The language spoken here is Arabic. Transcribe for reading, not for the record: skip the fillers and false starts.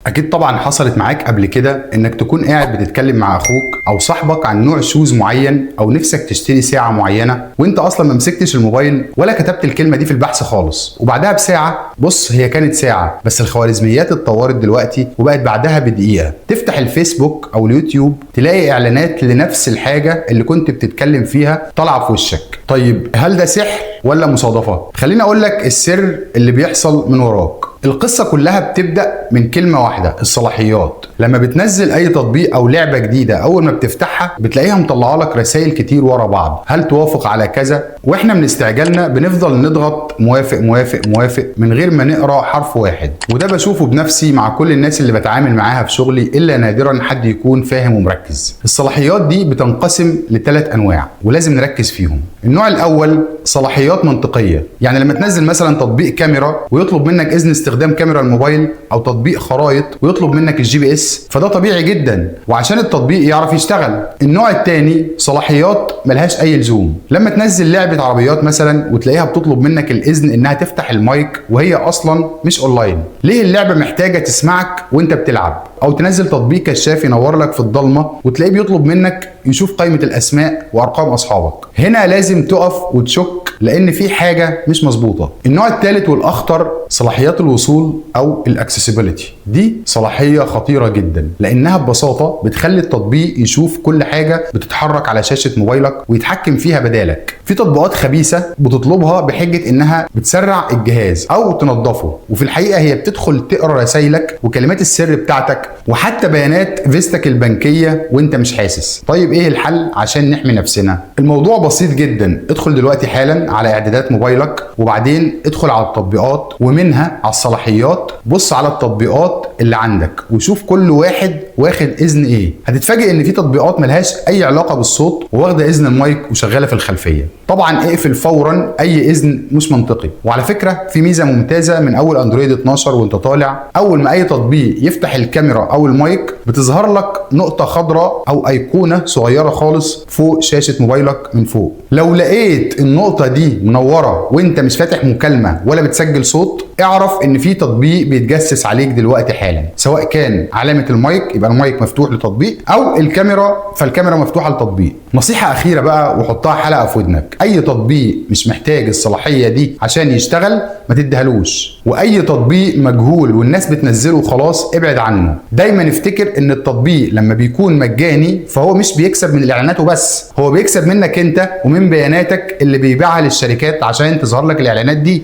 اكيد طبعا حصلت معاك قبل كده انك تكون قاعد بتتكلم مع اخوك او صاحبك عن نوع شوز معين او نفسك تشتري ساعه معينه وانت اصلا ما مسكتش الموبايل ولا كتبت الكلمه دي في البحث خالص، وبعدها بساعه بص هي كانت ساعه بس الخوارزميات اتطورت دلوقتي وبقت بعدها بدقيقه تفتح الفيسبوك او اليوتيوب تلاقي اعلانات لنفس الحاجه اللي كنت بتتكلم فيها طالعه في وشك. طيب هل ده سحر ولا مصادفه؟ خليني اقول لك السر اللي بيحصل من وراك. القصة كلها بتبدأ من كلمة واحدة، الصلاحيات. لما بتنزل أي تطبيق أو لعبة جديدة أول ما بتفتحها بتلاقيها مطلعة لك رسائل كتير ورا بعض، هل توافق على كذا؟ وإحنا من استعجالنا بنفضل نضغط موافق موافق موافق من غير ما نقرأ حرف واحد، وده بشوفه بنفسي مع كل الناس اللي بتعامل معاها في شغلي إلا نادرا حد يكون فاهم ومركز. الصلاحيات دي بتنقسم ل3 أنواع ولازم نركز فيهم. النوع الأول صلاحيات منطقية، يعني لما تنزل مثلا تطبيق كاميرا ويطلب منك إذن استخدام كاميرا الموبايل او تطبيق خرائط ويطلب منك الجي بي اس، فده طبيعي جدا وعشان التطبيق يعرف يشتغل. النوع الثاني صلاحيات ملهاش اي لزوم، لما تنزل لعبه عربيات مثلا وتلاقيها بتطلب منك الاذن انها تفتح المايك وهي اصلا مش اونلاين. ليه اللعبه محتاجه تسمعك وانت بتلعب؟ او تنزل تطبيق كشاف ينور لك في الضلمه وتلاقيه بيطلب منك يشوف قائمه الاسماء وارقام اصحابك. هنا لازم تقف وتشك لان في حاجه مش مظبوطه. النوع الثالث والاخطر صلاحيات الوصول او الاكسسبيليتي، دي صلاحيه خطيره جدا لانها ببساطه بتخلي التطبيق يشوف كل حاجه بتتحرك على شاشه موبايلك ويتحكم فيها بدالك. في تطبيقات خبيثه بتطلبها بحجه انها بتسرع الجهاز او تنظفه، وفي الحقيقه هي بتدخل تقرا رسايلك وكلمات السر بتاعتك وحتى بيانات فيزتك البنكيه وانت مش حاسس. طيب ايه الحل عشان نحمي نفسنا؟ الموضوع بسيط جدا، ادخل دلوقتي حالا على اعدادات موبايلك وبعدين ادخل على التطبيقات ومنها على الصلاحيات، بص على التطبيقات اللي عندك وشوف كل واحد واخد اذن ايه. هتتفاجئ ان في تطبيقات ملهاش اي علاقه بالصوت وواخده اذن المايك وشغاله في الخلفيه. طبعا اقفل فورا اي اذن مش منطقي. وعلى فكره في ميزه ممتازه من اول اندرويد 12 وانت طالع، اول ما اي تطبيق يفتح الكاميرا او المايك بتظهر لك نقطه خضراء او ايقونه صغيره خالص فوق شاشه موبايلك من فوق. لو لقيت النقطه دي منوره وانت مش فاتح مكالمه ولا بتسجل صوت، اعرف ان في تطبيق بيتجسس عليك دلوقتي حالا، سواء كان علامه المايك يبقى المايك مفتوح لتطبيق او الكاميرا فالكاميرا مفتوحه لتطبيق. نصيحه اخيره بقى وحطها حلقه في ودنك، اي تطبيق مش محتاج الصلاحيه دي عشان يشتغل ما تديهالوش، واي تطبيق مجهول والناس بتنزله خلاص ابعد عنه. دايما افتكر ان التطبيق لما بيكون مجاني فهو مش بيكسب من الاعلانات وبس، هو بيكسب منك انت ومن بياناتك اللي بيبيعها للشركات عشان تظهر لك الاعلانات دي.